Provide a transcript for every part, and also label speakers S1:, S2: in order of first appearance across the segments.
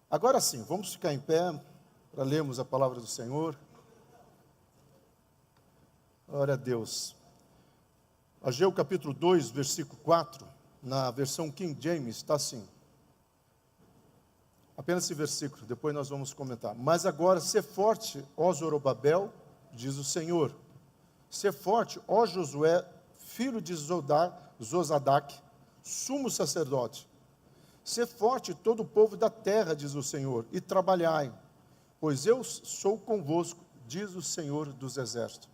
S1: Agora sim, vamos ficar em pé para lermos a palavra do Senhor. Glória a Deus. Ageu capítulo 2, versículo 4, na versão King James, está assim. Apenas esse versículo, depois nós vamos comentar. Mas agora, sê forte, ó Zorobabel, diz o Senhor. Sê forte, ó Josué, filho de Zosadaque, sumo sacerdote. Sê forte todo o povo da terra, diz o Senhor, e trabalhai, pois eu sou convosco, diz o Senhor dos exércitos.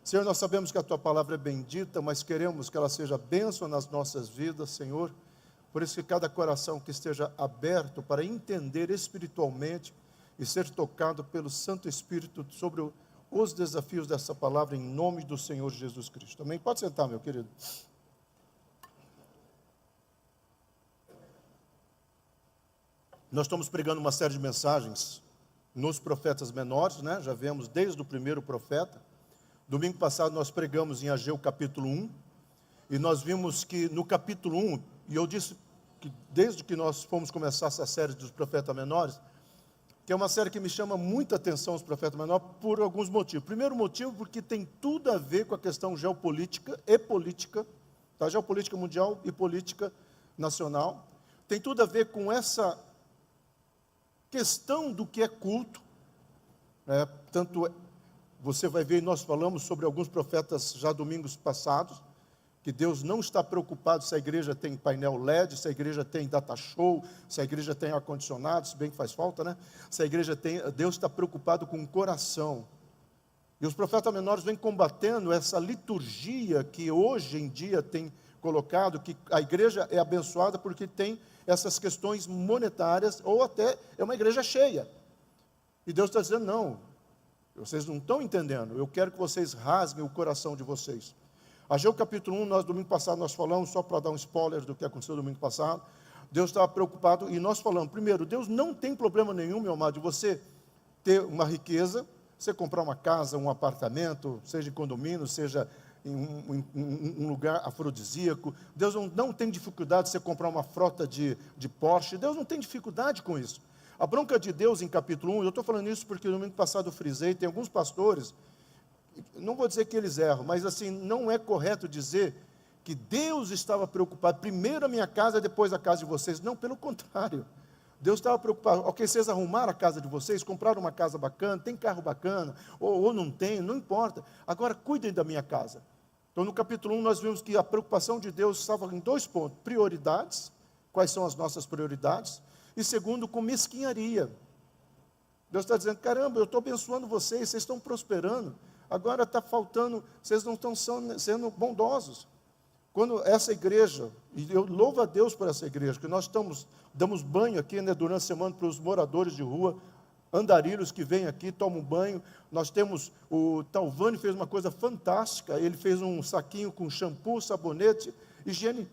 S1: Senhor, nós sabemos que a Tua palavra é bendita, mas queremos que ela seja bênção nas nossas vidas, Senhor. Por isso que cada coração que esteja aberto para entender espiritualmente e ser tocado pelo Santo Espírito sobre os desafios dessa palavra, em nome do Senhor Jesus Cristo. Amém? Pode sentar, meu querido. Nós estamos pregando uma série de mensagens nos profetas menores, né? Já vemos desde o primeiro profeta. Domingo passado nós pregamos em Ageu capítulo 1, e nós vimos que no capítulo 1, e eu disse que desde que nós fomos começar essa série dos profetas menores, que é uma série que me chama muita atenção os profetas menores por alguns motivos. Primeiro motivo, porque tem tudo a ver com a questão geopolítica e política, tá? Geopolítica mundial e política nacional. Tem tudo a ver com essa questão do que é culto, tanto você vai ver, nós falamos sobre alguns profetas já domingos passados, que Deus não está preocupado se a igreja tem painel LED, se a igreja tem data show, se a igreja tem ar-condicionado, se bem que faz falta, né? Se a igreja tem, Deus está preocupado com o coração. E os profetas menores vêm combatendo essa liturgia que hoje em dia tem colocado, que a igreja é abençoada porque tem essas questões monetárias, ou até é uma igreja cheia. E Deus está dizendo, não, vocês não estão entendendo, eu quero que vocês rasguem o coração de vocês. Ageu capítulo 1, domingo passado nós falamos, só para dar um spoiler do que aconteceu domingo passado, Deus estava preocupado, e nós falamos, primeiro, Deus não tem problema nenhum, meu amado, de você ter uma riqueza, você comprar uma casa, um apartamento, seja em condomínio, seja em um lugar afrodisíaco. Deus não tem dificuldade de você comprar uma frota de Porsche. Deus não tem dificuldade com isso. A bronca de Deus em capítulo 1, eu estou falando isso porque no domingo passado eu frisei, tem alguns pastores, não vou dizer que eles erram, mas assim, não é correto dizer que Deus estava preocupado, primeiro a minha casa, depois a casa de vocês. Não, pelo contrário. Deus estava preocupado, ok, vocês arrumaram a casa de vocês, compraram uma casa bacana, tem carro bacana, ou não tem, não importa. Agora, cuidem da minha casa. Então, no capítulo 1, nós vimos que a preocupação de Deus estava em dois pontos. Prioridades, quais são as nossas prioridades? E segundo, com mesquinharia. Deus está dizendo, caramba, eu estou abençoando vocês estão prosperando. Agora está faltando, vocês não estão sendo bondosos. Quando essa igreja, e eu louvo a Deus por essa igreja, que nós damos banho aqui, né, durante a semana para os moradores de rua, andarilhos que vêm aqui, tomam banho. Nós temos, o Talvani fez uma coisa fantástica, ele fez um saquinho com shampoo, sabonete, higiene.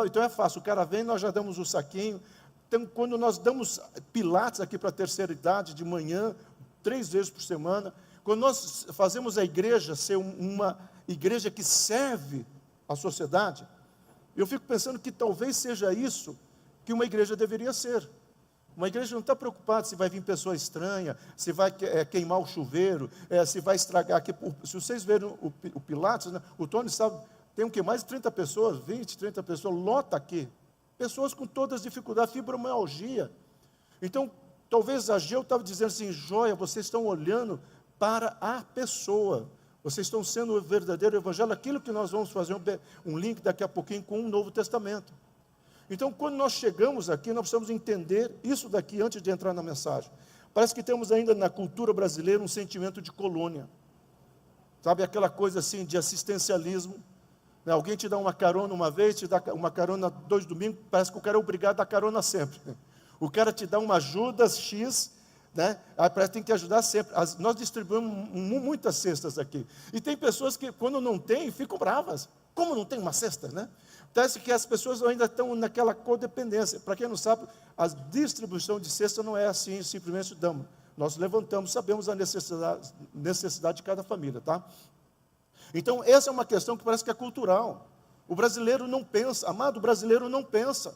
S1: Então é fácil, o cara vem, nós já damos o saquinho. Então, quando nós damos pilates aqui para a terceira idade, de manhã, 3 vezes por semana, quando nós fazemos a igreja ser uma igreja que serve a sociedade, eu fico pensando que talvez seja isso que uma igreja deveria ser. Uma igreja não está preocupada se vai vir pessoa estranha, se vai queimar o chuveiro, se vai estragar aqui. Se vocês verem o Pilates, né, o Tony sabe, tem o que? Mais de 30 pessoas, 20, 30 pessoas, lota aqui. Pessoas com todas as dificuldades, fibromialgia. Então, talvez Ageu estava dizendo assim, joia, vocês estão olhando para a pessoa. Vocês estão sendo o verdadeiro evangelho, aquilo que nós vamos fazer um link daqui a pouquinho com o Novo Testamento. Então, quando nós chegamos aqui, nós precisamos entender isso daqui antes de entrar na mensagem. Parece que temos ainda na cultura brasileira um sentimento de colônia. Sabe, aquela coisa assim de assistencialismo. Né? Alguém te dá uma carona uma vez, te dá uma carona 2 domingos, parece que o cara é obrigado a dar carona sempre. O cara te dá uma ajuda X, né? Parece que tem que ajudar sempre. Nós distribuímos muitas cestas aqui. E tem pessoas que, quando não tem, ficam bravas. Como não tem uma cesta, né? Parece que as pessoas ainda estão naquela codependência. Para quem não sabe, a distribuição de cesta não é assim, simplesmente damos. Nós levantamos, sabemos a necessidade de cada família, tá? Então, essa é uma questão que parece que é cultural. O brasileiro não pensa, amado, o brasileiro não pensa.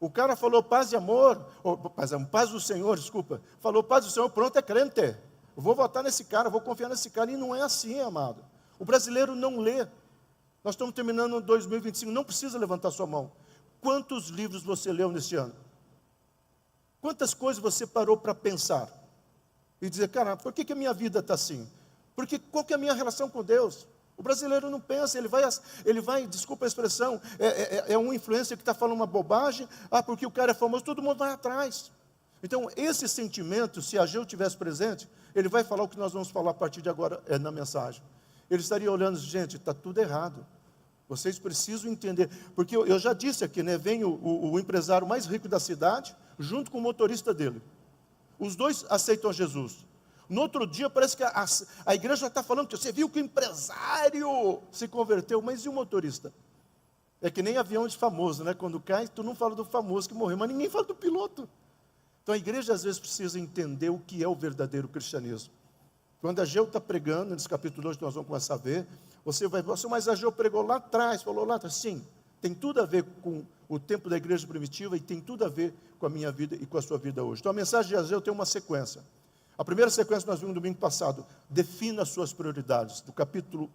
S1: O cara falou paz e amor, ou, paz do Senhor, desculpa. Falou paz do Senhor, pronto, é crente. Eu vou votar nesse cara, vou confiar nesse cara. E não é assim, amado. O brasileiro não lê. Nós estamos terminando 2025, não precisa levantar sua mão. Quantos livros você leu neste ano? Quantas coisas você parou para pensar? E dizer, cara, por que a minha vida está assim? Porque qual que é a minha relação com Deus? O brasileiro não pensa, ele vai, desculpa a expressão, é um influencer que está falando uma bobagem, porque o cara é famoso, todo mundo vai atrás. Então, esse sentimento, se Ageu estivesse presente, ele vai falar o que nós vamos falar a partir de agora na mensagem. Ele estaria olhando, gente, está tudo errado. Vocês precisam entender, porque eu já disse aqui, né, vem o empresário mais rico da cidade, junto com o motorista dele. Os dois aceitam Jesus. No outro dia parece que a igreja está falando que você viu que o empresário se converteu, mas e o motorista? É que nem avião de famoso, né? Quando cai, tu não fala do famoso que morreu, mas ninguém fala do piloto. Então a igreja às vezes precisa entender o que é o verdadeiro cristianismo. Quando Ageu está pregando, nesse capítulo 2 que nós vamos começar a ver, você vai ver, mas Ageu pregou lá atrás, falou lá atrás, sim, tem tudo a ver com o tempo da igreja primitiva e tem tudo a ver com a minha vida e com a sua vida hoje. Então a mensagem de Ageu tem uma sequência. A primeira sequência nós vimos no domingo passado, defina as suas prioridades, do capítulo,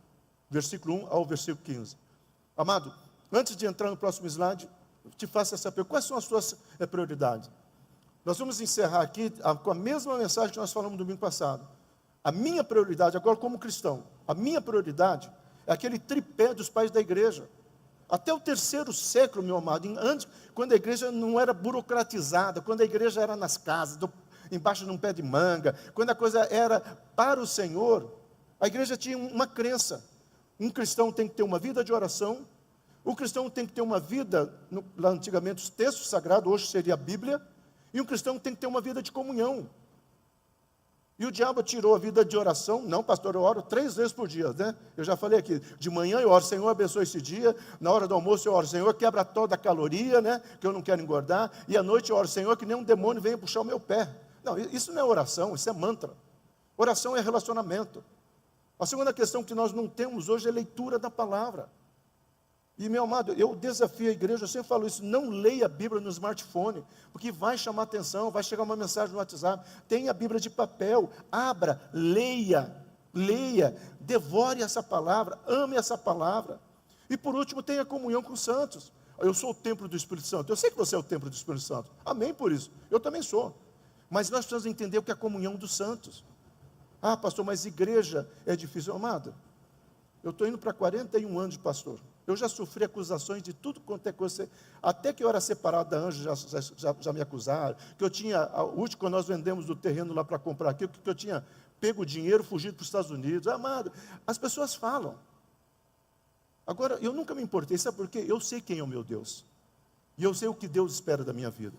S1: versículo 1 ao versículo 15. Amado, antes de entrar no próximo slide, eu te faço essa pergunta, quais são as suas prioridades? Nós vamos encerrar aqui com a mesma mensagem que nós falamos no domingo passado. A minha prioridade, agora como cristão, a minha prioridade é aquele tripé dos pais da igreja. Até o 3º século, meu amado, antes, quando a igreja não era burocratizada, quando a igreja era nas casas, embaixo de um pé de manga, quando a coisa era para o Senhor, a igreja tinha uma crença. Um cristão tem que ter uma vida de oração, o cristão tem que ter uma vida, lá antigamente os textos sagrados, hoje seria a Bíblia, e um cristão tem que ter uma vida de comunhão. E o diabo tirou a vida de oração. Não, pastor, eu oro 3 vezes por dia, né? Eu já falei aqui, de manhã eu oro, Senhor, abençoe esse dia. Na hora do almoço eu oro, Senhor, quebra toda a caloria, né? Que eu não quero engordar. E à noite eu oro, Senhor, que nem um demônio venha puxar o meu pé. Não, isso não é oração, isso é mantra. Oração é relacionamento. A segunda questão que nós não temos hoje é leitura da palavra. E, meu amado, eu desafio a igreja, eu sempre falo isso, não leia a Bíblia no smartphone, porque vai chamar atenção, vai chegar uma mensagem no WhatsApp, tenha a Bíblia de papel, abra, leia, devore essa palavra, ame essa palavra. E por último, tenha comunhão com os santos. Eu sou o templo do Espírito Santo, eu sei que você é o templo do Espírito Santo, amém por isso, eu também sou. Mas nós precisamos entender o que é a comunhão dos santos. Ah, pastor, mas igreja é difícil. Amado, eu estou indo para 41 anos de pastor. Eu já sofri acusações de tudo quanto é coisa. Até que eu era separado da Anjo, já me acusaram. Que eu tinha, o último, quando nós vendemos do terreno lá para comprar aquilo, que eu tinha pego o dinheiro, fugido para os Estados Unidos. Amado, as pessoas falam. Agora, eu nunca me importei, sabe por quê? Eu sei quem é o meu Deus. E eu sei o que Deus espera da minha vida.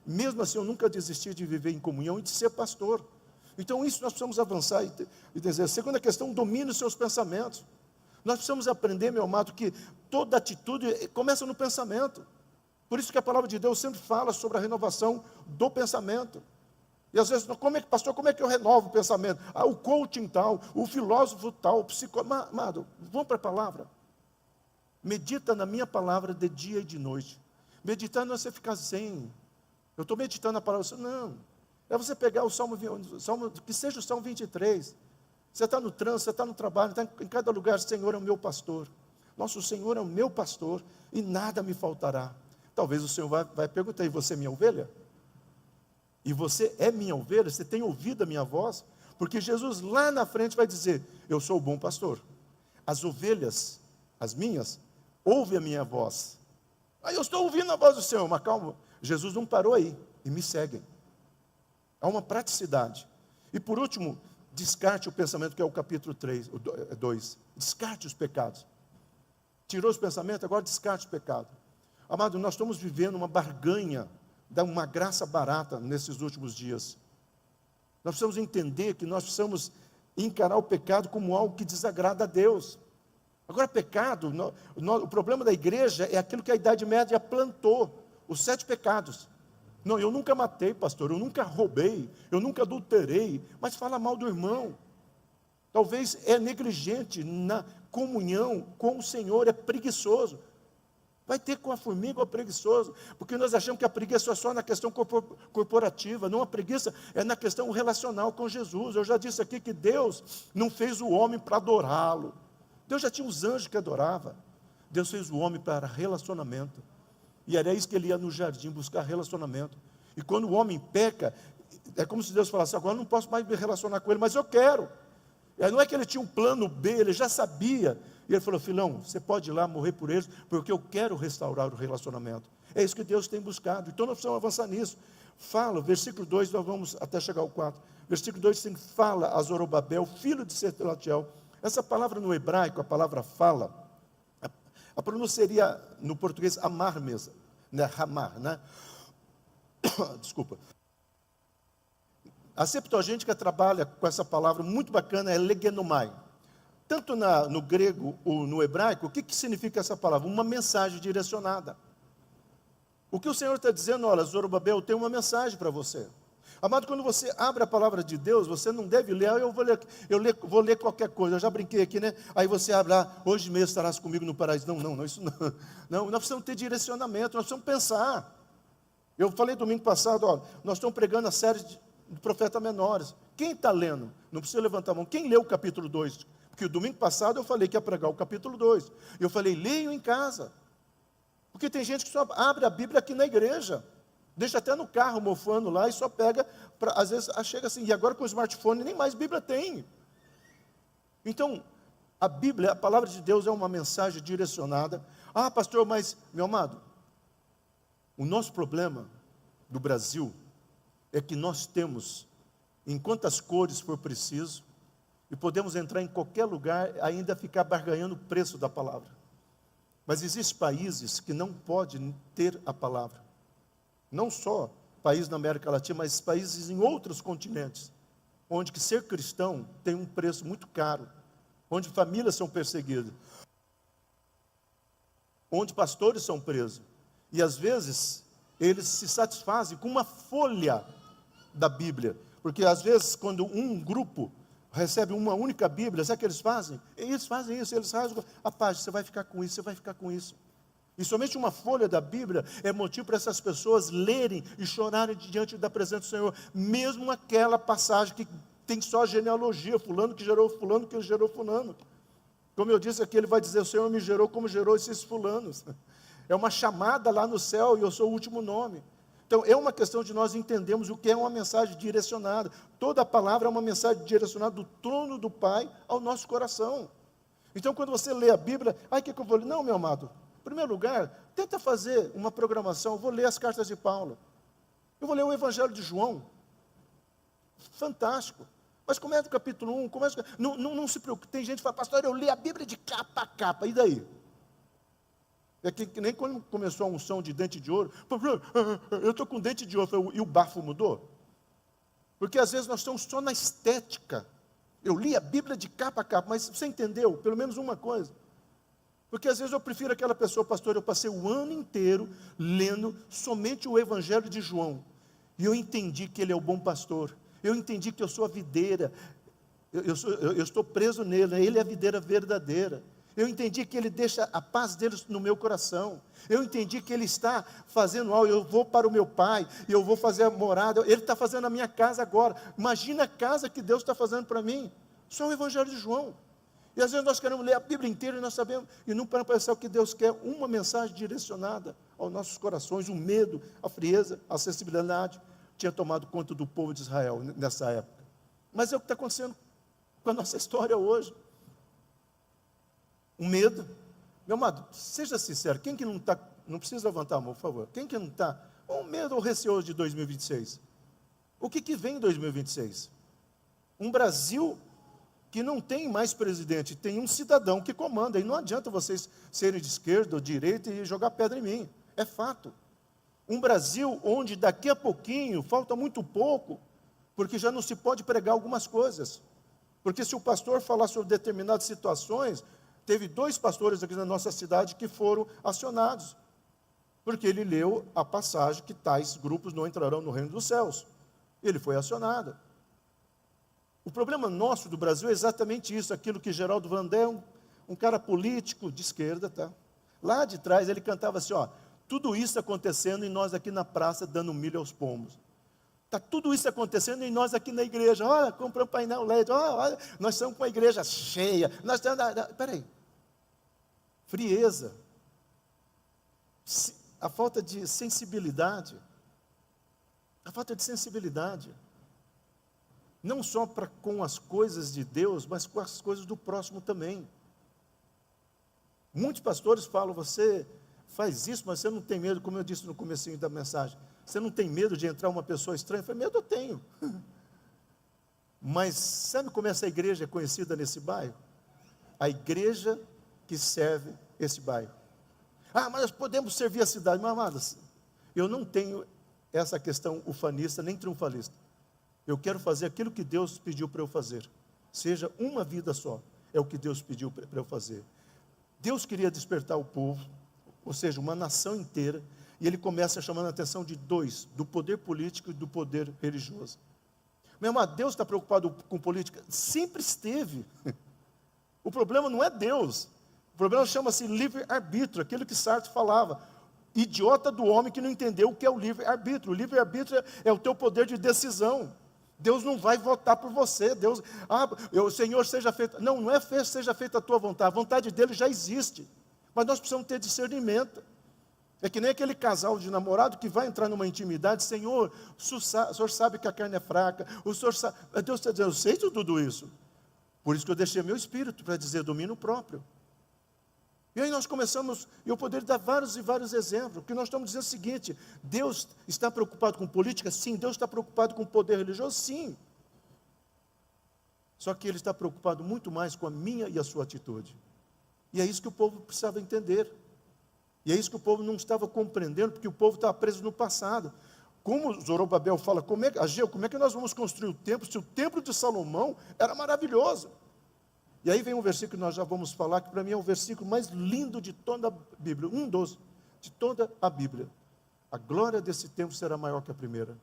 S1: Mesmo assim, eu nunca desisti de viver em comunhão e de ser pastor. Então, isso nós precisamos avançar e dizer. A segunda questão, domine os seus pensamentos. Nós precisamos aprender, meu amado, que toda atitude começa no pensamento. Por isso que a palavra de Deus sempre fala sobre a renovação do pensamento. E às vezes, pastor, como é que eu renovo o pensamento? O coaching tal, o filósofo tal, o psicólogo. Amado, vamos para a palavra. Medita na minha palavra de dia e de noite. Meditar não é você ficar zen. Eu estou meditando na palavra. Não. É você pegar o Salmo, que seja o Salmo 23. Você está no trânsito, você está no trabalho, está em cada lugar, Senhor é o meu pastor. Nosso Senhor é o meu pastor e nada me faltará. Talvez o Senhor vai perguntar, e você é minha ovelha? E você é minha ovelha? Você tem ouvido a minha voz? Porque Jesus lá na frente vai dizer, eu sou o bom pastor. As ovelhas, as minhas, ouvem a minha voz. Eu estou ouvindo a voz do Senhor, mas calma, Jesus não parou aí, e me seguem. Há uma praticidade. E por último, descarte o pensamento, que é o capítulo 2. Descarte os pecados. Tirou os pensamentos, agora descarte o pecado. Amado, nós estamos vivendo uma barganha, uma graça barata nesses últimos dias. Nós precisamos entender que nós precisamos encarar o pecado como algo que desagrada a Deus. Agora, pecado, o problema da igreja é aquilo que a Idade Média plantou, os 7 pecados. Não, eu nunca matei, pastor, eu nunca roubei, eu nunca adulterei, mas fala mal do irmão. Talvez é negligente na comunhão com o Senhor, é preguiçoso. Vai ter com a formiga ou o preguiçoso, porque nós achamos que a preguiça é só na questão corporativa, não, a preguiça é na questão relacional com Jesus. Eu já disse aqui que Deus não fez o homem para adorá-lo, Deus já tinha os anjos que adoravam, Deus fez o homem para relacionamento, e era isso que ele ia no jardim, buscar relacionamento. E quando o homem peca, é como se Deus falasse, agora eu não posso mais me relacionar com ele, mas eu quero. Não é que ele tinha um plano B, ele já sabia. E ele falou, filhão, você pode ir lá morrer por eles, porque eu quero restaurar o relacionamento. É isso que Deus tem buscado. Então nós precisamos avançar nisso. Fala, versículo 2, nós vamos até chegar ao 4. Versículo 2, assim, fala a Zorobabel, filho de Sealtiel. Essa palavra no hebraico, a palavra fala, a pronúncia seria, no português, amar mesmo, né? Ramar, né? Desculpa. A Septuagíntica trabalha com essa palavra muito bacana, é legenomai. Tanto no grego ou no hebraico, o que significa essa palavra? Uma mensagem direcionada. O que o Senhor está dizendo, olha, Zorobabel, tem uma mensagem para você. Amado, quando você abre a palavra de Deus, você não deve ler, vou ler qualquer coisa, eu já brinquei aqui, né? Aí você abre lá, hoje mesmo estarás comigo no paraíso. Não, isso não. Não, nós precisamos ter direcionamento, nós precisamos pensar. Eu falei domingo passado, ó, nós estamos pregando a série de profetas menores. Quem está lendo? Não precisa levantar a mão. Quem leu o capítulo 2? Porque o domingo passado eu falei que ia pregar o capítulo 2. Eu falei, leiam em casa. Porque tem gente que só abre a Bíblia aqui na igreja. Deixa até no carro mofando lá e só pega, às vezes chega assim, e agora com o smartphone nem mais Bíblia tem. Então, a Bíblia, a palavra de Deus é uma mensagem direcionada. Ah, pastor, mas, meu amado, o nosso problema do Brasil é que nós temos, em quantas cores for preciso, e podemos entrar em qualquer lugar, ainda ficar barganhando o preço da palavra. Mas existem países que não podem ter a palavra. Não só países na América Latina, mas países em outros continentes, onde que ser cristão tem um preço muito caro, onde famílias são perseguidas, onde pastores são presos. E às vezes, eles se satisfazem com uma folha da Bíblia. Porque às vezes, quando um grupo recebe uma única Bíblia, sabe o que eles fazem? Eles fazem isso, eles rasgam a página, você vai ficar com isso, você vai ficar com isso. E somente uma folha da Bíblia é motivo para essas pessoas lerem e chorarem diante da presença do Senhor, mesmo aquela passagem que tem só genealogia, fulano que gerou fulano. Como eu disse aqui, ele vai dizer, o Senhor me gerou como gerou esses fulanos. É uma chamada lá no céu e eu sou o último nome. Então, é uma questão de nós entendermos o que é uma mensagem direcionada. Toda a palavra é uma mensagem direcionada do trono do Pai ao nosso coração. Então, quando você lê a Bíblia, o que eu vou ler? Não, meu amado, em primeiro lugar, tenta fazer uma programação. Eu vou ler as cartas de Paulo. Eu vou ler o Evangelho de João. Fantástico. Mas começa do capítulo 1, não se preocupe. Tem gente que fala, pastor, eu li a Bíblia de capa a capa, e daí? É que nem quando começou a unção de dente de ouro, eu estou com dente de ouro, e o bafo mudou? Porque às vezes nós estamos só na estética. Eu li a Bíblia de capa a capa, mas você entendeu pelo menos uma coisa? Porque às vezes eu prefiro aquela pessoa, pastor, eu passei o ano inteiro lendo somente o Evangelho de João, e eu entendi que ele é o bom pastor, eu entendi que eu sou a videira, eu estou preso nele, ele é a videira verdadeira. Eu entendi que ele deixa a paz dele no meu coração. Eu entendi que ele está fazendo algo. Eu vou para o meu pai, e eu vou fazer a morada. Ele está fazendo a minha casa agora. Imagina a casa que Deus está fazendo para mim. Só o Evangelho de João. E às vezes nós queremos ler a Bíblia inteira e nós sabemos, e não para pensar o que Deus quer, uma mensagem direcionada aos nossos corações, o medo, a frieza, a sensibilidade, tinha tomado conta do povo de Israel nessa época. Mas é o que está acontecendo com a nossa história hoje. O medo. Meu amado, seja sincero, quem que não está, não precisa levantar a mão, por favor, quem que não está, com medo ou receoso de 2026? O que vem em 2026? Um Brasil que não tem mais presidente, tem um cidadão que comanda, e não adianta vocês serem de esquerda ou de direita e jogar pedra em mim, é fato. Um Brasil onde daqui a pouquinho, falta muito pouco, porque já não se pode pregar algumas coisas, porque se o pastor falar sobre determinadas situações, teve 2 pastores aqui na nossa cidade que foram acionados, porque ele leu a passagem que tais grupos não entrarão no reino dos céus. Ele foi acionado. O problema nosso do Brasil é exatamente isso, aquilo que Geraldo Vandé, um cara político de esquerda, tá? Lá de trás ele cantava assim, ó, tudo isso acontecendo e nós aqui na praça dando milho aos pombos. Está tudo isso acontecendo e nós aqui na igreja, olha, compramos painel LED, olha, nós estamos com a igreja cheia, nós estamos, peraí, frieza, a falta de sensibilidade, não só para com as coisas de Deus, mas com as coisas do próximo também. Muitos pastores falam, você faz isso, mas você não tem medo, como eu disse no comecinho da mensagem, você não tem medo de entrar uma pessoa estranha? Eu falei, medo eu tenho. Mas sabe como essa igreja é conhecida nesse bairro? A igreja que serve esse bairro. Ah, mas nós podemos servir a cidade. Mas, amados, eu não tenho essa questão ufanista, nem triunfalista. Eu quero fazer aquilo que Deus pediu para eu fazer. Seja uma vida só, é o que Deus pediu para eu fazer. Deus queria despertar o povo, ou seja, uma nação inteira, e ele começa chamando a atenção de dois, do poder político e do poder religioso. Meu irmão, Deus está preocupado com política? Sempre esteve. O problema não é Deus. O problema chama-se livre-arbítrio, aquilo que Sartre falava. Idiota do homem que não entendeu o que é o livre-arbítrio. O livre-arbítrio é o teu poder de decisão. Deus não vai votar por você. Deus, o Senhor seja feito. Não é seja feita a tua vontade. A vontade dele já existe. Mas nós precisamos ter discernimento. É que nem aquele casal de namorado que vai entrar numa intimidade, Senhor, o Senhor sabe que a carne é fraca, o Senhor sabe, Deus está dizendo, eu sei de tudo isso, por isso que eu deixei meu espírito para dizer domínio próprio. E aí nós começamos, e eu poderia dar vários e vários exemplos, que nós estamos dizendo o seguinte, Deus está preocupado com política? Sim. Deus está preocupado com poder religioso? Sim. Só que Ele está preocupado muito mais com a minha e a sua atitude. E é isso que o povo precisava entender. E é isso que o povo não estava compreendendo, porque o povo estava preso no passado. Como Zorobabel fala, Ageu, como é que nós vamos construir o templo, se o templo de Salomão era maravilhoso? E aí vem um versículo que nós já vamos falar, que para mim é o versículo mais lindo de toda a Bíblia, de toda a Bíblia. A glória desse templo será maior que a primeira.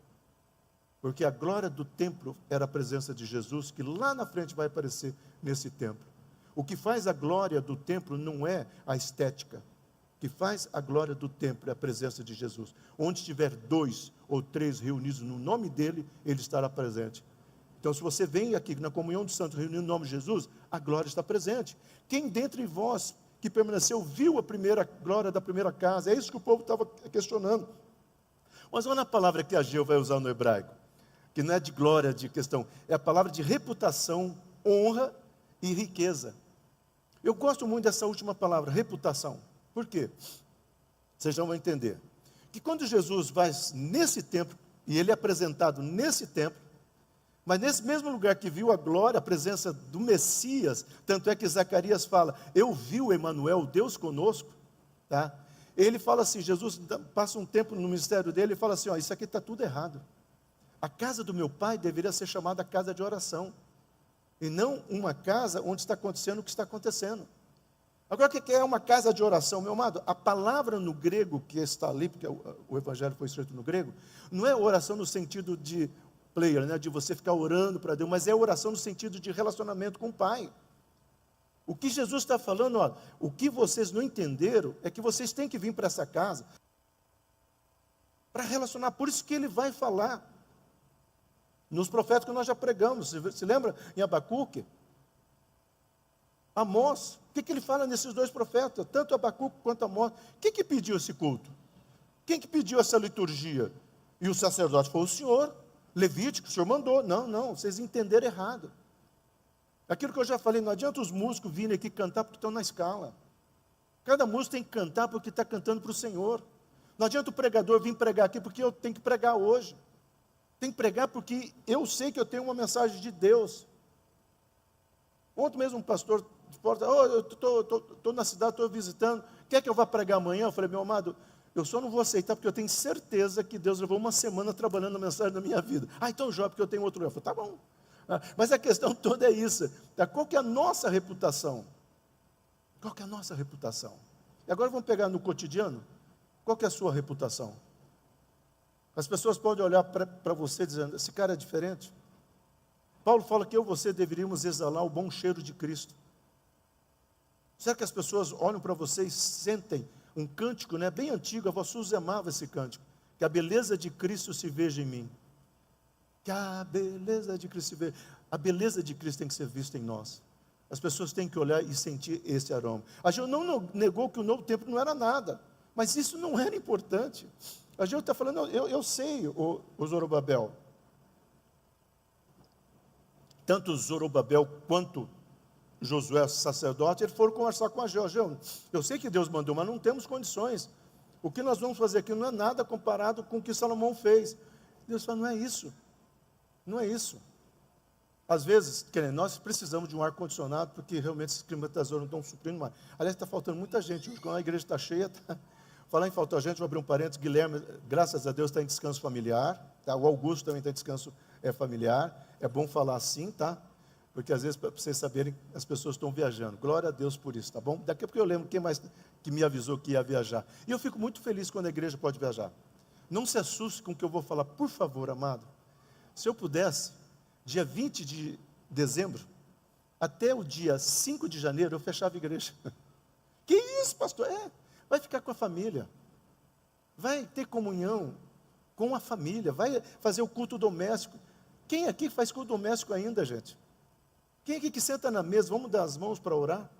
S1: Porque a glória do templo era a presença de Jesus, que lá na frente vai aparecer nesse templo. O que faz a glória do templo não é a estética. O que faz a glória do templo é a presença de Jesus. Onde estiver 2 ou 3 reunidos no nome dele, ele estará presente. Então, se você vem aqui na comunhão dos santos reunindo no nome de Jesus, a glória está presente. Quem dentre vós que permaneceu viu a primeira glória da primeira casa? É isso que o povo estava questionando. Mas olha a palavra que Ageu vai usar no hebraico, que não é de glória, de questão, é a palavra de reputação, honra e riqueza. Eu gosto muito dessa última palavra, reputação. Por quê? Vocês já vão entender. Que quando Jesus vai nesse templo, e ele é apresentado nesse templo, mas nesse mesmo lugar que viu a glória, a presença do Messias, tanto é que Zacarias fala, eu vi o Emanuel, Deus conosco, tá? Ele fala assim, Jesus passa um tempo no ministério dele e fala assim, ó, isso aqui está tudo errado. A casa do meu pai deveria ser chamada casa de oração, e não uma casa onde está acontecendo o que está acontecendo. Agora, o que é uma casa de oração, meu amado? A palavra no grego que está ali, porque o evangelho foi escrito no grego, não é oração no sentido de player, né, de você ficar orando para Deus, mas é oração no sentido de relacionamento com o Pai. O que Jesus está falando, ó, o que vocês não entenderam é que vocês têm que vir para essa casa para relacionar, por isso que ele vai falar nos profetas que nós já pregamos, se lembra em Abacuque? Amós, o que ele fala nesses dois profetas, tanto Abacuque quanto Amós? Quem que pediu esse culto? Quem que pediu essa liturgia? E o sacerdote foi o Senhor, Levítico, o Senhor mandou. Não, vocês entenderam errado. Aquilo que eu já falei, não adianta os músicos virem aqui cantar porque estão na escala. Cada músico tem que cantar porque está cantando para o Senhor. Não adianta o pregador vir pregar aqui porque eu tenho que pregar hoje. Tem que pregar porque eu sei que eu tenho uma mensagem de Deus. Ontem mesmo um pastor de porta, eu estou na cidade, estou visitando, quer que eu vá pregar amanhã? Eu falei, meu amado, eu só não vou aceitar porque eu tenho certeza que Deus levou uma semana trabalhando na mensagem da minha vida. Então Jó, porque eu tenho outro. Eu falei, tá bom. Mas a questão toda é isso. Qual que é a nossa reputação? Qual que é a nossa reputação? E agora vamos pegar no cotidiano. Qual que é a sua reputação? As pessoas podem olhar para você dizendo, esse cara é diferente. Paulo fala que eu e você deveríamos exalar o bom cheiro de Cristo. Será que as pessoas olham para você e sentem um cântico, né, bem antigo? A voz Suzy amava esse cântico. Que a beleza de Cristo se veja em mim. Que a beleza de Cristo se veja. A beleza de Cristo tem que ser vista em nós. As pessoas têm que olhar e sentir esse aroma. A Geu não negou que o novo templo não era nada. Mas isso não era importante. A Geu está falando, eu sei, o Zorobabel. Tanto o Zorobabel quanto Josué, sacerdote, eles foram conversar com a Geu. Eu sei que Deus mandou, mas não temos condições. O que nós vamos fazer aqui não é nada comparado com o que Salomão fez. Deus fala, não é isso. Não é isso. Às vezes, nós precisamos de um ar-condicionado, porque realmente esses climatizadores não estão suprindo mais. Aliás, está faltando muita gente. Quando a igreja está cheia, falar em faltar gente, vou abrir um parênteses. Guilherme, graças a Deus, está em descanso familiar. Tá? O Augusto também está em descanso familiar. É bom falar assim, tá? Porque às vezes, para vocês saberem, as pessoas estão viajando. Glória a Deus por isso, tá bom? Daqui a pouco eu lembro quem mais que me avisou que ia viajar. E eu fico muito feliz quando a igreja pode viajar. Não se assuste com o que eu vou falar, por favor, amado. Se eu pudesse, dia 20 de dezembro, até o dia 5 de janeiro, eu fechava a igreja. Que isso, pastor? Vai ficar com a família. Vai ter comunhão com a família. Vai fazer o culto doméstico. Quem aqui faz culto doméstico ainda, gente? Quem aqui que senta na mesa, vamos dar as mãos para orar?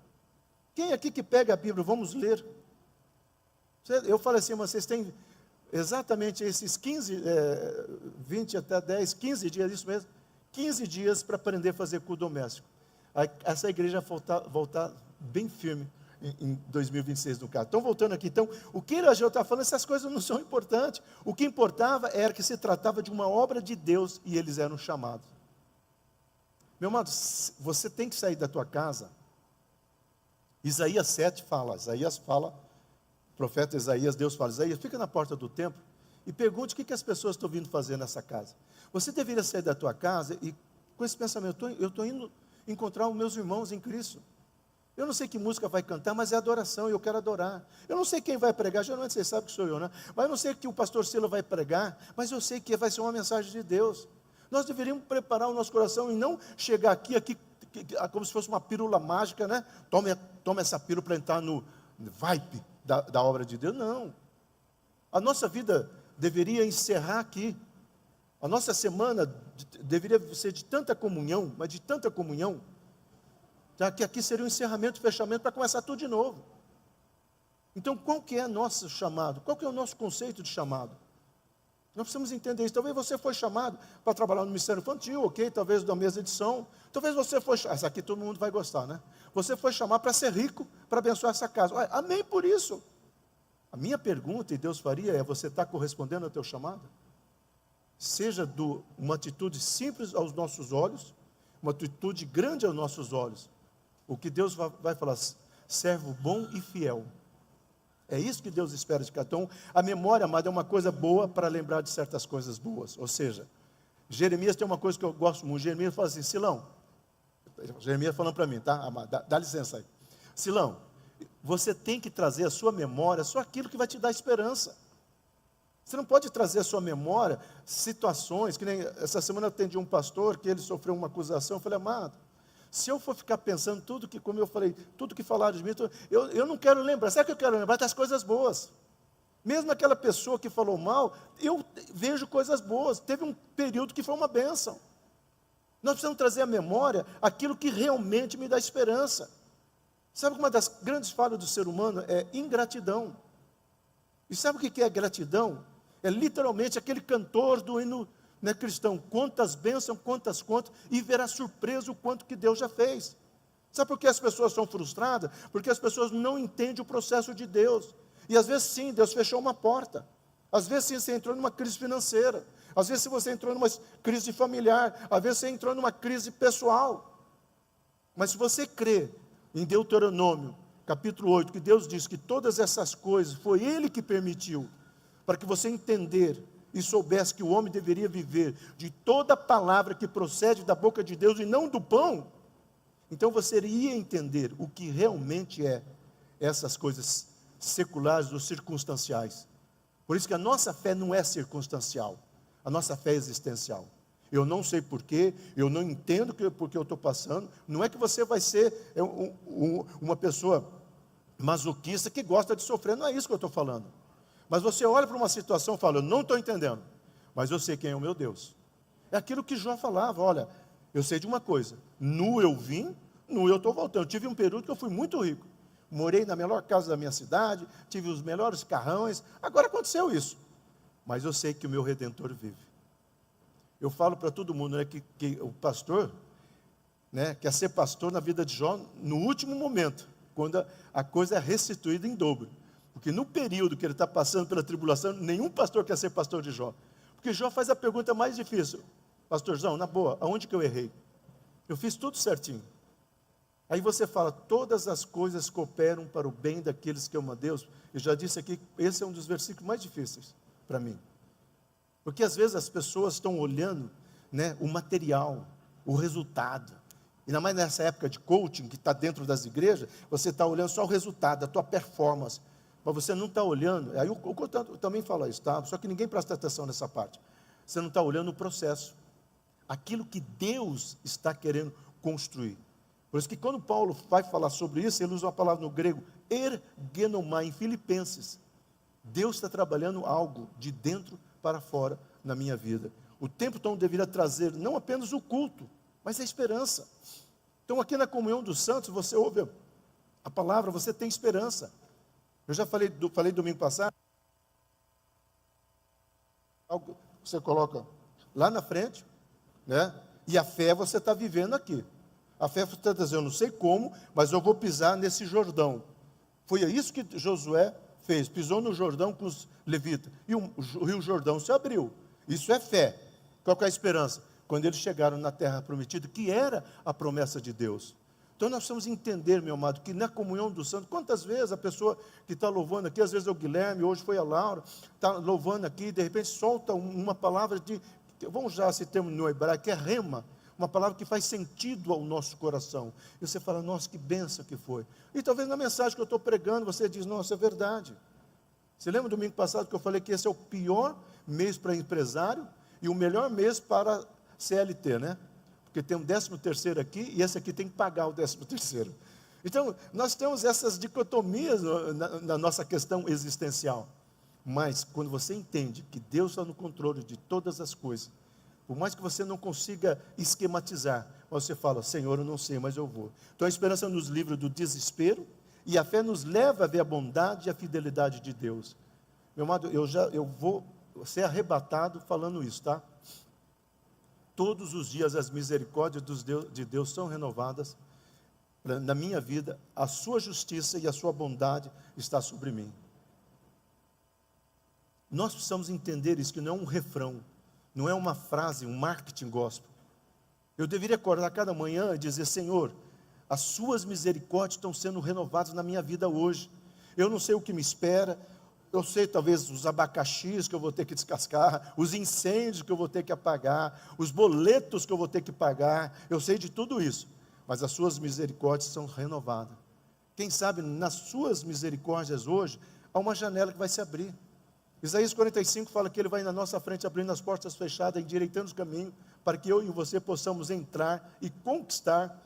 S1: Quem aqui que pega a Bíblia, vamos ler? Eu falo assim, vocês têm exatamente esses 20 até 10, 15 dias, isso mesmo, 15 dias para aprender a fazer culto doméstico. Essa igreja vai voltar bem firme em 2026 no caso. Então, voltando aqui, então, o que a Geu está falando, essas coisas não são importantes. O que importava era que se tratava de uma obra de Deus e eles eram chamados. Meu amado, você tem que sair da tua casa. Isaías 7 fala, o profeta Isaías, Deus fala, Isaías, fica na porta do templo e pergunte o que as pessoas estão vindo fazer nessa casa. Você deveria sair da tua casa e com esse pensamento, eu estou indo encontrar os meus irmãos em Cristo. Eu não sei que música vai cantar, mas é adoração, e eu quero adorar. Eu não sei quem vai pregar, geralmente vocês sabem que sou eu, né? Mas eu não sei que o pastor Sila vai pregar, mas eu sei que vai ser uma mensagem de Deus. Nós deveríamos preparar o nosso coração e não chegar aqui como se fosse uma pílula mágica, né? Toma essa pílula para entrar no vibe da obra de Deus. Não. A nossa vida deveria encerrar aqui. A nossa semana deveria ser de tanta comunhão, mas de tanta comunhão, já que aqui seria um encerramento e fechamento para começar tudo de novo. Então, qual que é nosso chamado? Qual que é o nosso conceito de chamado? Nós precisamos entender isso. Talvez você foi chamado para trabalhar no Ministério Infantil, ok? Talvez da mesa de som. Talvez você foi chamado, essa aqui todo mundo vai gostar, né? Você foi chamado para ser rico, para abençoar essa casa. Olha, amém por isso. A minha pergunta, e Deus faria, é: você está correspondendo ao teu chamado? Seja uma atitude simples aos nossos olhos, uma atitude grande aos nossos olhos. O que Deus vai falar, servo bom e fiel. É isso que Deus espera de cada um. A memória, amada, é uma coisa boa para lembrar de certas coisas boas. Ou seja, Jeremias tem uma coisa que eu gosto muito. Jeremias fala assim, Silão, Jeremias falando para mim, tá, amado, dá licença aí. Silão, você tem que trazer a sua memória só aquilo que vai te dar esperança. Você não pode trazer a sua memória situações, que nem essa semana eu atendi um pastor que ele sofreu uma acusação. Eu falei, amado, se eu for ficar pensando tudo que, como eu falei, tudo que falaram de mim, eu não quero lembrar. Sabe o que eu quero lembrar? Das coisas boas. Mesmo aquela pessoa que falou mal, eu vejo coisas boas. Teve um período que foi uma bênção. Nós precisamos trazer à memória aquilo que realmente me dá esperança. Sabe que uma das grandes falhas do ser humano é ingratidão. E sabe o que é gratidão? É literalmente aquele cantor do hino, né, cristão, quantas bênçãos, quantas contas, e verá surpresa o quanto que Deus já fez. Sabe por que as pessoas são frustradas? Porque as pessoas não entendem o processo de Deus. E às vezes sim, Deus fechou uma porta. Às vezes sim, você entrou numa crise financeira. Às vezes você entrou numa crise familiar. Às vezes você entrou numa crise pessoal. Mas se você crê em Deuteronômio, capítulo 8, que Deus diz que todas essas coisas foi Ele que permitiu, para que você entender e soubesse que o homem deveria viver de toda palavra que procede da boca de Deus e não do pão, então você iria entender o que realmente é essas coisas seculares ou circunstanciais. Por isso que a nossa fé não é circunstancial, a nossa fé é existencial. Eu não sei porquê, eu não entendo porque eu estou passando. Não é que você vai ser uma pessoa masoquista que gosta de sofrer, não é isso que eu estou falando. Mas você olha para uma situação e fala, eu não estou entendendo, mas eu sei quem é o meu Deus. É aquilo que Jó falava, olha, eu sei de uma coisa, nu eu vim, nu eu estou voltando. Eu tive um período que eu fui muito rico, morei na melhor casa da minha cidade, tive os melhores carrões, agora aconteceu isso. Mas eu sei que o meu Redentor vive. Eu falo para todo mundo, né, que o pastor, né, quer ser pastor na vida de Jó no último momento, quando a coisa é restituída em dobro. Porque no período que ele está passando pela tribulação, nenhum pastor quer ser pastor de Jó. Porque Jó faz a pergunta mais difícil. Pastorzão, na boa, aonde que eu errei? Eu fiz tudo certinho. Aí você fala, todas as coisas cooperam para o bem daqueles que amam a Deus. Eu já disse aqui, esse é um dos versículos mais difíceis para mim. Porque às vezes as pessoas estão olhando, né, o material, o resultado. E ainda mais nessa época de coaching, que está dentro das igrejas, você está olhando só o resultado, a tua performance. Mas você não está olhando, aí eu também falo isso, tá? Só que ninguém presta atenção nessa parte. Você não está olhando o processo. Aquilo que Deus está querendo construir. Por isso que quando Paulo vai falar sobre isso, ele usa uma palavra no grego, ergenomai, em Filipenses. Deus está trabalhando algo de dentro para fora na minha vida. O tempo todo deveria trazer não apenas o culto, mas a esperança. Então aqui na comunhão dos santos, você ouve a palavra, você tem esperança. Eu já falei domingo passado, algo que você coloca lá na frente, né? E a fé você está vivendo aqui. A fé você está dizendo, eu não sei como, mas eu vou pisar nesse Jordão. Foi isso que Josué fez, pisou no Jordão com os levitas, e o rio Jordão se abriu. Isso é fé. Qual que é a esperança? Quando eles chegaram na terra prometida, que era a promessa de Deus. Então nós precisamos entender, meu amado, que na comunhão dos santos, quantas vezes a pessoa que está louvando aqui, às vezes é o Guilherme, hoje foi a Laura, está louvando aqui, de repente solta uma palavra de, vamos usar esse termo no hebraico, que é rema, uma palavra que faz sentido ao nosso coração. E você fala, nossa, que bênção que foi. E talvez na mensagem que eu estou pregando, você diz, nossa, é verdade. Você lembra domingo passado que eu falei que esse é o pior mês para empresário e o melhor mês para CLT, né? Porque tem um 13º aqui e esse aqui tem que pagar o 13º. Então, nós temos essas dicotomias na nossa questão existencial. Mas, quando você entende que Deus está no controle de todas as coisas, por mais que você não consiga esquematizar, você fala, Senhor, eu não sei, mas eu vou. Então, a esperança nos livra do desespero e a fé nos leva a ver a bondade e a fidelidade de Deus. Meu amado, eu vou ser arrebatado falando isso, tá? Todos os dias as misericórdias de Deus são renovadas na minha vida, a sua justiça e a sua bondade está sobre mim. Nós precisamos entender isso, que não é um refrão, não é uma frase, um marketing gospel. Eu deveria acordar cada manhã e dizer, Senhor, as suas misericórdias estão sendo renovadas na minha vida hoje. Eu não sei o que me espera, eu sei talvez os abacaxis que eu vou ter que descascar, os incêndios que eu vou ter que apagar, os boletos que eu vou ter que pagar, eu sei de tudo isso, mas as suas misericórdias são renovadas. Quem sabe nas suas misericórdias hoje, há uma janela que vai se abrir. Isaías 45 fala que ele vai na nossa frente abrindo as portas fechadas, endireitando os caminhos, para que eu e você possamos entrar e conquistar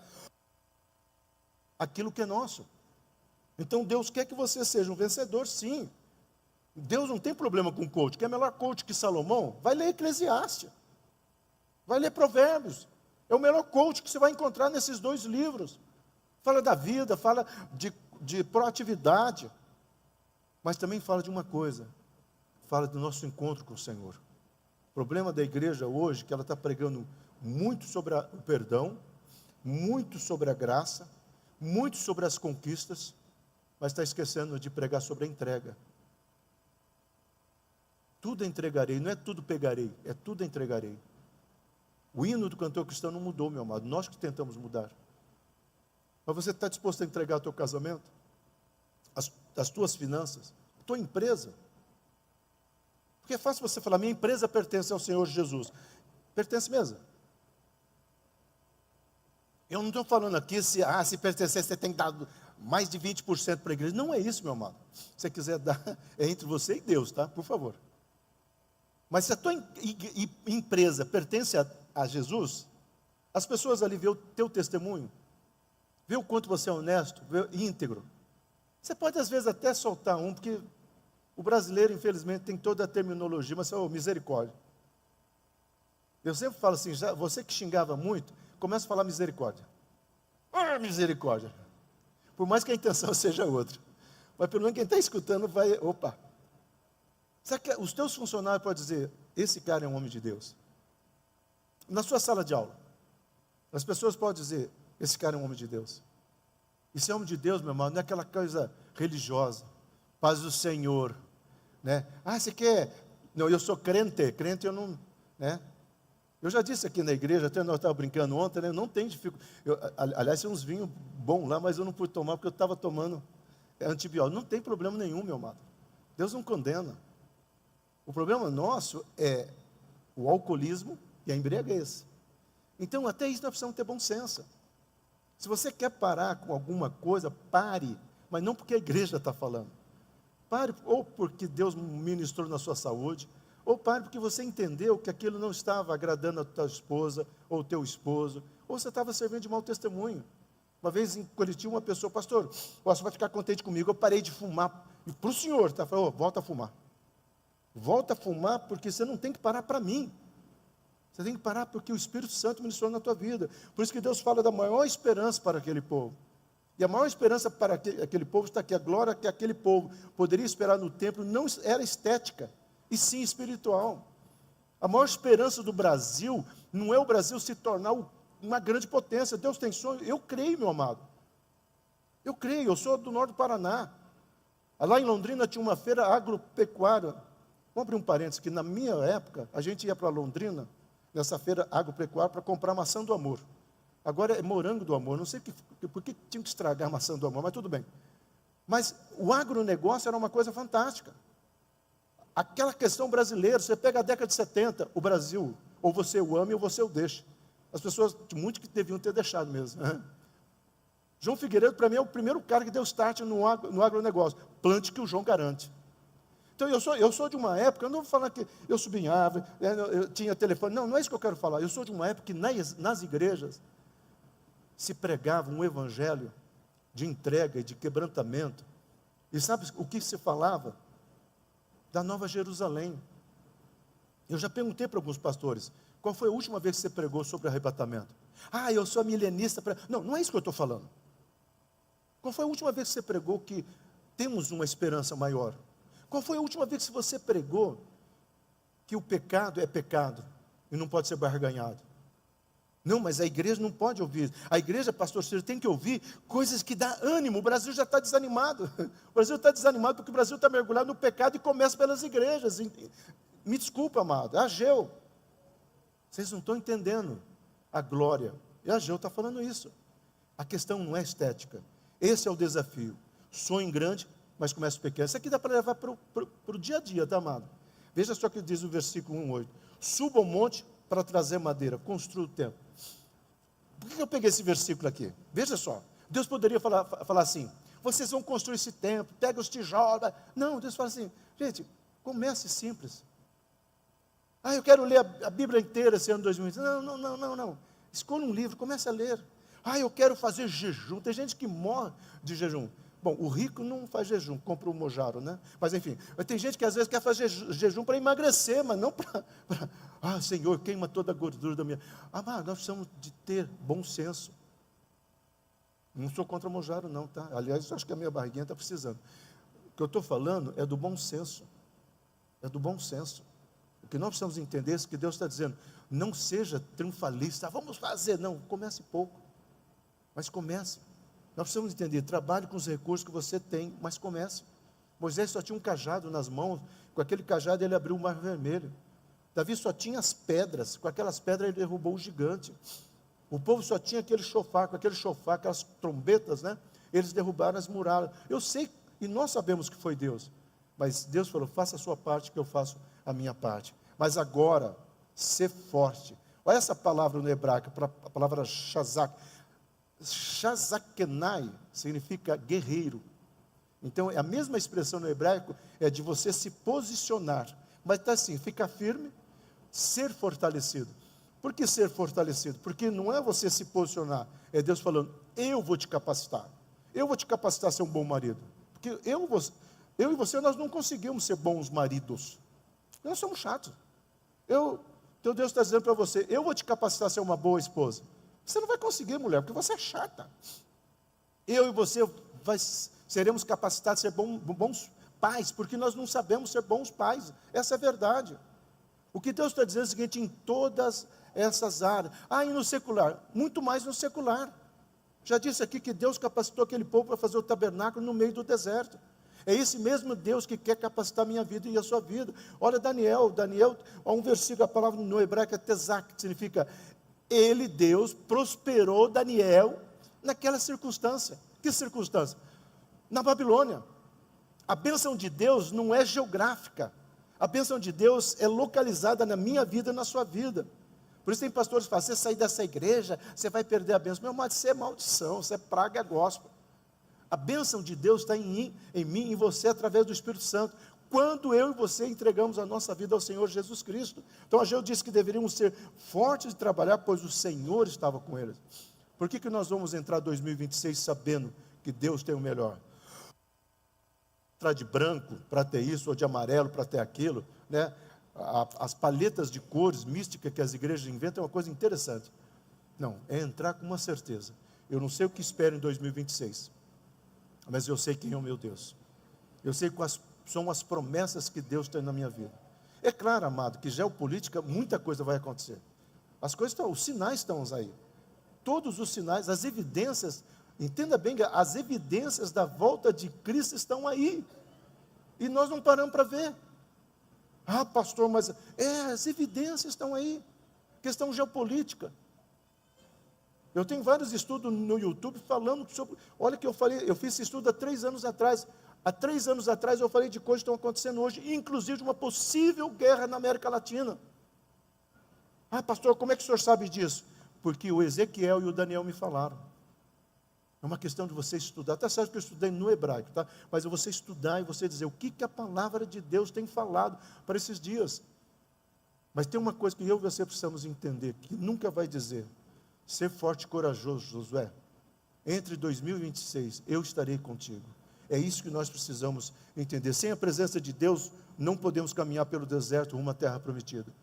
S1: aquilo que é nosso. Então Deus quer que você seja um vencedor, sim. Deus não tem problema com coach. Quer melhor coach que Salomão? Vai ler Eclesiastes. Vai ler Provérbios. É o melhor coach que você vai encontrar nesses 2 livros. Fala da vida, fala de proatividade. Mas também fala de uma coisa. Fala do nosso encontro com o Senhor. O problema da igreja hoje é que ela está pregando muito sobre o perdão, muito sobre a graça, muito sobre as conquistas, mas está esquecendo de pregar sobre a entrega. Tudo entregarei, não é tudo pegarei, é tudo entregarei. O hino do cantor cristão não mudou, meu amado, nós que tentamos mudar. Mas você está disposto a entregar o teu casamento? As tuas finanças? A tua empresa? Porque é fácil você falar, minha empresa pertence ao Senhor Jesus. Pertence mesmo. Eu não estou falando aqui, se pertencer, você tem que dar mais de 20% para a igreja. Não é isso, meu amado. Se você quiser dar, é entre você e Deus, tá? Por favor. Mas se a tua empresa pertence a Jesus, as pessoas ali vê o teu testemunho, vê o quanto você é honesto, íntegro. Você pode às vezes até soltar um, porque o brasileiro, infelizmente, tem toda a terminologia, mas misericórdia. Eu sempre falo assim, você que xingava muito, começa a falar misericórdia. Misericórdia. Por mais que a intenção seja outra. Mas pelo menos quem está escutando vai, opa. Sabe que os teus funcionários podem dizer, esse cara é um homem de Deus. Na sua sala de aula, as pessoas podem dizer, esse cara é um homem de Deus. E ser homem de Deus, meu irmão, não é aquela coisa religiosa. Paz do Senhor. Né? Você quer? Não, eu sou crente. Crente eu não... Né? Eu já disse aqui na igreja, até nós estávamos brincando ontem, né? Eu não tenho dificuldade. Aliás, tem uns vinhos bons lá, mas eu não pude tomar porque eu estava tomando antibiótico. Não tem problema nenhum, meu amado. Deus não condena. O problema nosso é o alcoolismo e a embriaguez. Então, até isso nós precisamos ter bom senso. Se você quer parar com alguma coisa, pare. Mas não porque a igreja está falando. Pare ou porque Deus ministrou na sua saúde, ou pare porque você entendeu que aquilo não estava agradando a tua esposa, ou o teu esposo, ou você estava servindo de mau testemunho. Uma vez em Curitiba, uma pessoa, pastor, você vai ficar contente comigo, eu parei de fumar. E para o senhor, tá? Falou, volta a fumar. Volta a fumar porque você não tem que parar para mim. Você tem que parar porque o Espírito Santo ministrou na tua vida. Por isso que Deus fala da maior esperança para aquele povo. E a maior esperança para aquele povo está aqui. A glória que aquele povo poderia esperar no templo não era estética, e sim espiritual. A maior esperança do Brasil não é o Brasil se tornar uma grande potência. Deus tem sonho. Eu creio, meu amado. Eu creio. Eu sou do norte do Paraná. Lá em Londrina tinha uma feira agropecuária. Vamos abrir um parênteses, que na minha época, a gente ia para Londrina, nessa feira agropecuária, para comprar maçã do amor. Agora é morango do amor. Não sei por que tinha que estragar a maçã do amor, mas tudo bem. Mas o agronegócio era uma coisa fantástica. Aquela questão brasileira, você pega a década de 70, o Brasil, ou você o ama ou você o deixa. As pessoas, muitos que deviam ter deixado mesmo. Né? João Figueiredo, para mim, é o primeiro cara que deu start no agronegócio. Plante que o João garante. Então, eu sou de uma época, eu não vou falar que eu subi em árvore, eu tinha telefone, não é isso que eu quero falar. Eu sou de uma época que nas igrejas se pregava um evangelho de entrega e de quebrantamento. E sabe o que se falava? Da Nova Jerusalém. Eu já perguntei para alguns pastores, qual foi a última vez que você pregou sobre arrebatamento? Eu sou milenista. Não é isso que eu estou falando. Qual foi a última vez que você pregou que temos uma esperança maior? Qual foi a última vez que você pregou que o pecado é pecado e não pode ser barganhado? Não, mas a igreja não pode ouvir. A igreja, pastor Ciro, tem que ouvir coisas que dão ânimo. O Brasil já está desanimado. O Brasil está desanimado porque o Brasil está mergulhado no pecado e começa pelas igrejas. Me desculpa, amado, é Ageu. Vocês não estão entendendo a glória. E Ageu está falando isso. A questão não é estética. Esse é o desafio. Sonho grande, mas comece pequeno. Isso aqui dá para levar para o dia a dia, tá, amado? Veja só o que diz o versículo 1:8. Suba ao monte para trazer madeira, construa o templo. Por que eu peguei esse versículo aqui? Veja só, Deus poderia falar assim, vocês vão construir esse templo, pega os tijolos. Não, Deus fala assim, gente, comece simples. Eu quero ler a Bíblia inteira esse ano 2020. Não. Escolha um livro, comece a ler. Eu quero fazer jejum. Tem gente que morre de jejum. Bom, o rico não faz jejum, compra o mojaro, né? Mas enfim, tem gente que às vezes quer fazer jejum para emagrecer, mas não para... Senhor, queima toda a gordura da minha... Mas nós precisamos de ter bom senso. Não sou contra o mojaro não, tá? Aliás, eu acho que a minha barriguinha está precisando. O que eu estou falando é do bom senso. É do bom senso. O que nós precisamos entender é que Deus está dizendo, não seja triunfalista, vamos fazer. Não, comece pouco. Mas comece. Nós precisamos entender, trabalhe com os recursos que você tem, mas comece. Moisés só tinha um cajado nas mãos, com aquele cajado ele abriu o mar vermelho. Davi só tinha as pedras, com aquelas pedras ele derrubou o gigante. O povo só tinha aquele chofar, com aquele chofar, aquelas trombetas, né? Eles derrubaram as muralhas. Eu sei, e nós sabemos que foi Deus, mas Deus falou, faça a sua parte que eu faço a minha parte. Mas agora, ser forte. Olha essa palavra no hebraico, a palavra shazak. Shazakenai significa guerreiro. Então, a mesma expressão no hebraico é de você se posicionar. Mas está assim, ficar firme, ser fortalecido. Por que ser fortalecido? Porque não é você se posicionar, é Deus falando, eu vou te capacitar. Eu vou te capacitar a ser um bom marido. Porque eu e você, nós não conseguimos ser bons maridos. Nós somos chatos. Teu Deus está dizendo para você, eu vou te capacitar a ser uma boa esposa. Você não vai conseguir, mulher, porque você é chata. Eu e você seremos capacitados a ser bons pais, porque nós não sabemos ser bons pais. Essa é a verdade. O que Deus está dizendo é o seguinte, em todas essas áreas. E no secular? Muito mais no secular. Já disse aqui que Deus capacitou aquele povo para fazer o tabernáculo no meio do deserto. É esse mesmo Deus que quer capacitar a minha vida e a sua vida. Olha Daniel, há um versículo, a palavra no hebraico é tezak, que significa, ele, Deus, prosperou Daniel naquela circunstância. Que circunstância? Na Babilônia. A bênção de Deus não é geográfica. A bênção de Deus é localizada na minha vida e na sua vida. Por isso tem pastores que falam, você sair dessa igreja, você vai perder a bênção. Meu irmão, isso é maldição, isso é praga gospel. A bênção de Deus está em mim, em você, através do Espírito Santo. Quando eu e você entregamos a nossa vida ao Senhor Jesus Cristo. Então, Ageu disse que deveríamos ser fortes de trabalhar, pois o Senhor estava com eles. Por que nós vamos entrar em 2026 sabendo que Deus tem o melhor? Entrar de branco para ter isso, ou de amarelo para ter aquilo, né? As paletas de cores místicas que as igrejas inventam é uma coisa interessante. Não, é entrar com uma certeza. Eu não sei o que espero em 2026. Mas eu sei quem é o meu Deus. Eu sei quais são as promessas que Deus tem na minha vida. É claro, amado, que geopolítica, muita coisa vai acontecer. As coisas estão, os sinais estão aí. Todos os sinais, as evidências, entenda bem, as evidências da volta de Cristo estão aí. E nós não paramos para ver. Pastor, mas as evidências estão aí. Questão geopolítica. Eu tenho vários estudos no YouTube falando sobre. Olha que eu fiz esse estudo há 3 anos atrás. Há 3 anos atrás eu falei de coisas que estão acontecendo hoje, inclusive de uma possível guerra na América Latina. Pastor, como é que o senhor sabe disso? Porque o Ezequiel e o Daniel me falaram. É uma questão de você estudar. Até certo que eu estudei no hebraico, tá? Mas é você estudar e você dizer o que a palavra de Deus tem falado para esses dias. Mas tem uma coisa que eu e você precisamos entender, que nunca vai dizer. Ser forte e corajoso, Josué. Entre 2026, eu estarei contigo. É isso que nós precisamos entender. Sem a presença de Deus, não podemos caminhar pelo deserto rumo à terra prometida.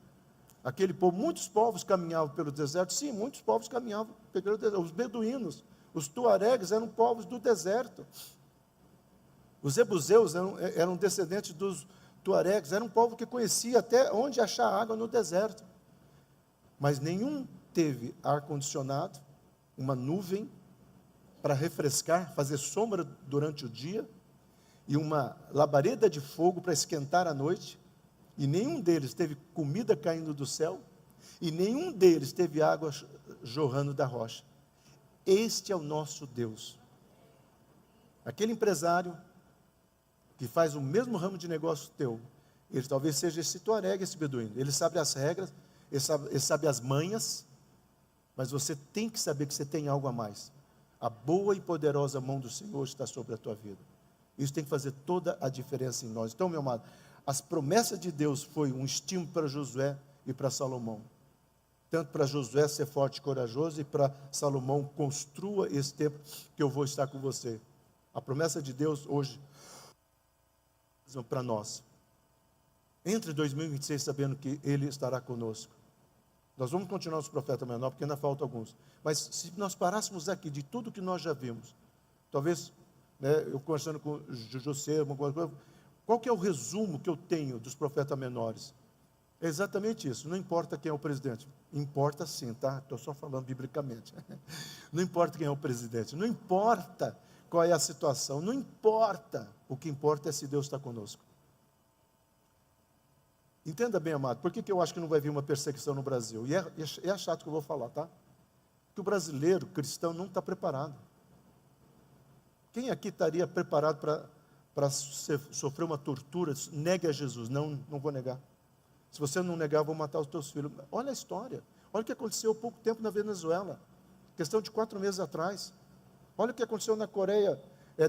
S1: Aquele povo, muitos povos caminhavam pelo deserto. Sim, muitos povos caminhavam pelo deserto. Os beduínos, os tuaregues eram povos do deserto. Os jebuseus eram descendentes dos tuaregues. Era um povo que conhecia até onde achar água no deserto. Mas nenhum teve ar-condicionado, uma nuvem para refrescar, fazer sombra durante o dia, e uma labareda de fogo para esquentar à noite, e nenhum deles teve comida caindo do céu, e nenhum deles teve água jorrando da rocha. Este é o nosso Deus. Aquele empresário que faz o mesmo ramo de negócio teu, ele talvez seja esse tuarega, esse beduíno, ele sabe as regras, ele sabe as manhas, mas você tem que saber que você tem algo a mais. A boa e poderosa mão do Senhor está sobre a tua vida. Isso tem que fazer toda a diferença em nós. Então, meu amado, as promessas de Deus foi um estímulo para Josué e para Salomão. Tanto para Josué ser forte e corajoso, e para Salomão, construa esse tempo que eu vou estar com você. A promessa de Deus hoje, para nós. Entre 2026 sabendo que Ele estará conosco. Nós vamos continuar os profetas menor, porque ainda faltam alguns. Mas se nós parássemos aqui de tudo que nós já vimos, talvez, eu conversando com o José, qual que é o resumo que eu tenho dos profetas menores? É exatamente isso. Não importa quem é o presidente. Importa sim, tá? Estou só falando biblicamente. Não importa quem é o presidente. Não importa qual é a situação. Não importa. O que importa é se Deus está conosco. Entenda bem, amado, por que eu acho que não vai vir uma perseguição no Brasil? E é chato que eu vou falar, tá? Que o brasileiro cristão não está preparado. Quem aqui estaria preparado para sofrer uma tortura? Negue a Jesus. Não vou negar. Se você não negar, eu vou matar os teus filhos. Olha a história. Olha o que aconteceu há pouco tempo na Venezuela. Questão de 4 meses atrás. Olha o que aconteceu na Coreia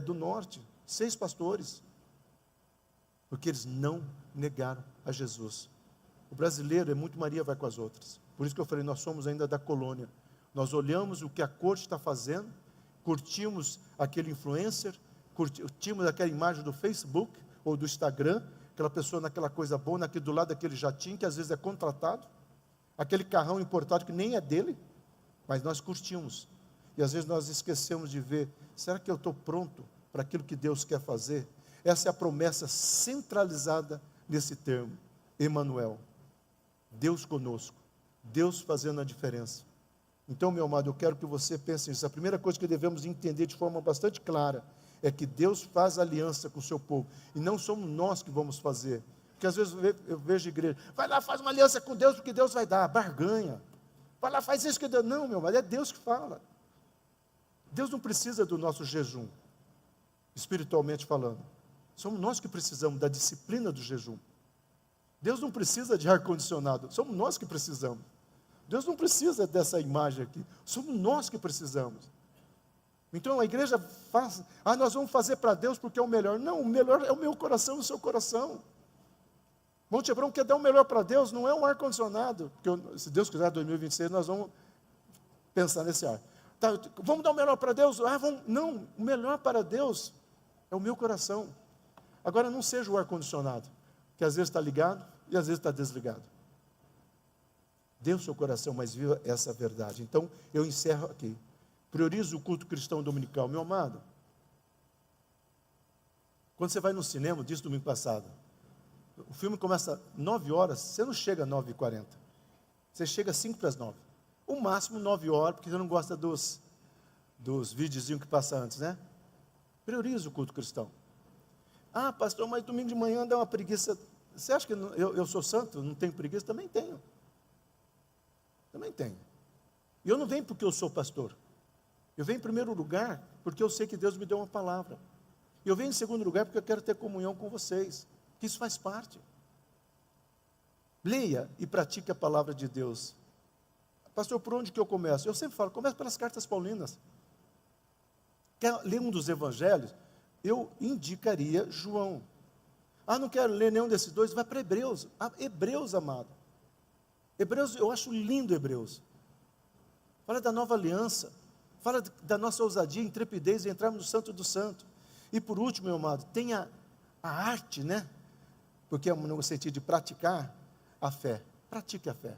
S1: do Norte. 6 pastores. Porque eles não negaram a Jesus. O brasileiro é muito Maria vai com as outras. Por isso que eu falei, nós somos ainda da colônia. Nós olhamos o que a corte está fazendo, curtimos aquele influencer, curtimos aquela imagem do Facebook ou do Instagram, aquela pessoa naquela coisa boa, do lado daquele jatinho, que às vezes é contratado, aquele carrão importado que nem é dele, mas nós curtimos. E às vezes nós esquecemos de ver, será que eu estou pronto para aquilo que Deus quer fazer? Essa é a promessa centralizada nesse termo, Emanuel, Deus conosco, Deus fazendo a diferença. Então, meu amado, eu quero que você pense nisso. A primeira coisa que devemos entender de forma bastante clara é que Deus faz aliança com o seu povo, e não somos nós que vamos fazer. Porque às vezes eu vejo igreja, vai lá, faz uma aliança com Deus, porque Deus vai dar, barganha. Vai lá, faz isso que Deus... Não, meu amado, é Deus que fala. Deus não precisa do nosso jejum, espiritualmente falando. Somos nós que precisamos da disciplina do jejum. Deus não precisa de ar-condicionado, somos nós que precisamos. Deus não precisa dessa imagem aqui, somos nós que precisamos. Então a igreja faz, nós vamos fazer para Deus porque é o melhor. Não, o melhor é o meu coração e o seu coração. Monte Hebron quer dar o melhor para Deus, não é um ar-condicionado, porque se Deus quiser, 2026, nós vamos pensar nesse ar. Tá, vamos dar o melhor para Deus? Não, o melhor para Deus é o meu coração. Agora não seja o ar-condicionado, que às vezes está ligado e às vezes está desligado. Dê o seu coração, mas viva essa verdade. Então, eu encerro aqui. Priorize o culto cristão dominical. Meu amado, quando você vai no cinema, disse domingo passado, o filme começa 9 horas, você não chega às 9h40. Você chega às 5 para as 9. O máximo 9 horas, porque você não gosta dos videozinhos que passam antes, né? Priorize o culto cristão. Pastor, mas domingo de manhã dá uma preguiça. Você acha que eu sou santo, não tenho preguiça? Também tenho. Também tenho. E eu não venho porque eu sou pastor. Eu venho em primeiro lugar porque eu sei que Deus me deu uma palavra. E eu venho em segundo lugar porque eu quero ter comunhão com vocês. Que isso faz parte. Leia e pratique a palavra de Deus. Pastor, por onde que eu começo? Eu sempre falo, começo pelas cartas paulinas. Quer ler um dos evangelhos? Eu indicaria João. Não quero ler nenhum desses dois, vai para Hebreus. Hebreus, amado. Hebreus, eu acho lindo Hebreus. Fala da nova aliança. Fala da nossa ousadia, intrepidez em entrarmos no Santo do Santo. E por último, meu amado, tenha a arte, né? Porque é no sentido de praticar a fé. Pratique a fé.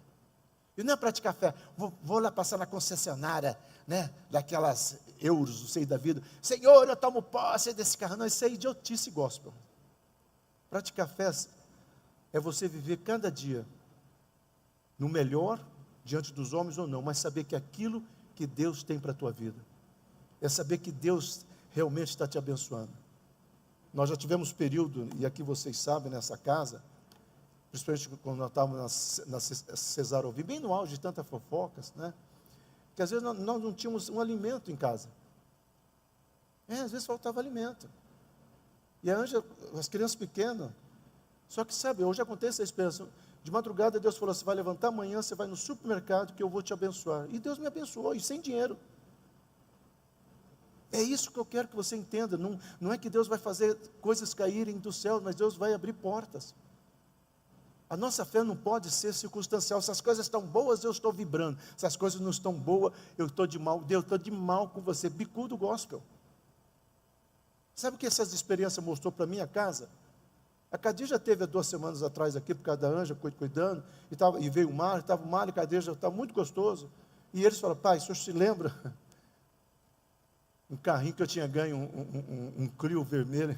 S1: E não é praticar a fé, vou lá passar na concessionária, né? Daquelas euros, não sei da vida. Senhor, eu tomo posse desse carro. Não, isso é idiotice gospel. Praticar a fé é você viver cada dia no melhor, diante dos homens ou não, mas saber que aquilo que Deus tem para a tua vida, é saber que Deus realmente está te abençoando. Nós já tivemos período, e aqui vocês sabem, nessa casa, principalmente quando nós estávamos na Cesarovi, bem no auge de tantas fofocas, né? Que às vezes nós não tínhamos um alimento em casa. Às vezes faltava alimento. E a Ângela, as crianças pequenas, só que sabe, hoje acontece a experiência. De madrugada Deus falou, você vai levantar amanhã, você vai no supermercado que eu vou te abençoar. E Deus me abençoou, e sem dinheiro. É isso que eu quero que você entenda. Não é que Deus vai fazer coisas caírem do céu, mas Deus vai abrir portas. A nossa fé não pode ser circunstancial. Se as coisas estão boas, eu estou vibrando. Se as coisas não estão boas, eu estou de mal. Deus, eu estou de mal com você. Bicudo gospel. Sabe o que essa experiência mostrou para minha casa? A Cadija teve há 2 semanas atrás aqui, por causa da Anja, cuidando, e veio o Mário, estava o Mário e a Cadija, estava muito gostoso. E eles falaram, pai, o senhor se lembra? Um carrinho que eu tinha ganho, um Clio vermelho,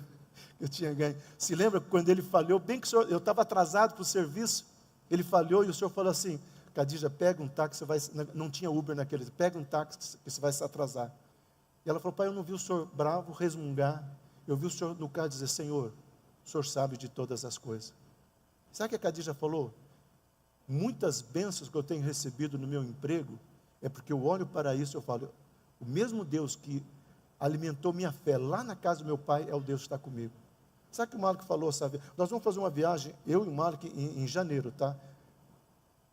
S1: eu tinha ganho. Se lembra quando ele falhou, bem que eu estava atrasado para o serviço, ele falhou e o senhor falou assim, Cadija, pega um táxi, não tinha Uber naquele, pega um táxi que você vai se atrasar. E ela falou, pai, eu não vi o senhor bravo, resmungar, eu vi o senhor no carro dizer, Senhor, o senhor sabe de todas as coisas. Sabe o que a Cadija falou? Muitas bênçãos que eu tenho recebido no meu emprego, é porque eu olho para isso e eu falo, o mesmo Deus que alimentou minha fé lá na casa do meu pai, é o Deus que está comigo. Sabe o que o Malik falou, sabe? Nós vamos fazer uma viagem, eu e o Malik, em janeiro, tá?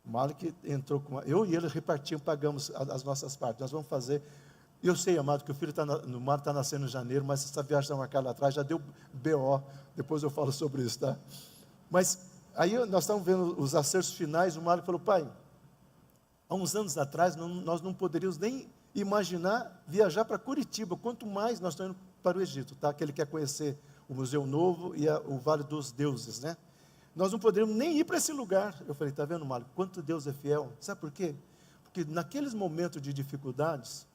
S1: O Malik entrou com eu e ele repartimos, pagamos as nossas partes. Nós vamos fazer. Eu sei, amado, que o filho no Malik está nascendo em janeiro, mas essa viagem está marcada lá atrás, já deu BO, depois eu falo sobre isso, tá? Mas aí nós estamos vendo os acertos finais, o Malik falou, pai, Há uns anos atrás, nós não poderíamos nem imaginar viajar para Curitiba, quanto mais nós estamos indo para o Egito, tá? Aquele que quer conhecer o Museu Novo e o Vale dos Deuses, né? Nós não poderíamos nem ir para esse lugar. Eu falei, está vendo, Mário, quanto Deus é fiel? Sabe por quê? Porque naqueles momentos de dificuldades,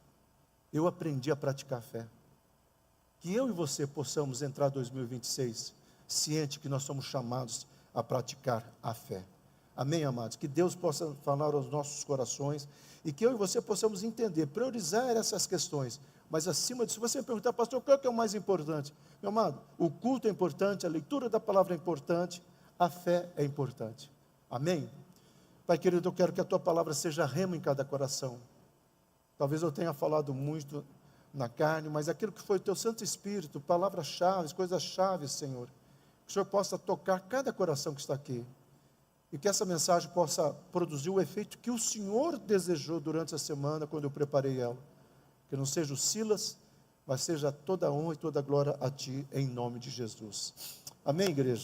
S1: eu aprendi a praticar a fé. Que eu e você possamos entrar em 2026 ciente que nós somos chamados a praticar a fé. Amém, amados? Que Deus possa falar aos nossos corações e que eu e você possamos entender, priorizar essas questões. Mas acima disso, se você me perguntar, pastor, qual é o mais importante? Meu amado, o culto é importante, a leitura da palavra é importante, a fé é importante. Amém? Pai querido, eu quero que a tua palavra seja rema em cada coração. Talvez eu tenha falado muito na carne, mas aquilo que foi o teu Santo Espírito, palavras-chave, coisas-chave, Senhor, que o Senhor possa tocar cada coração que está aqui, e que essa mensagem possa produzir o efeito que o Senhor desejou durante a semana, quando eu preparei ela, que não seja o Silas, mas seja toda a honra e toda a glória a Ti, em nome de Jesus. Amém, igreja?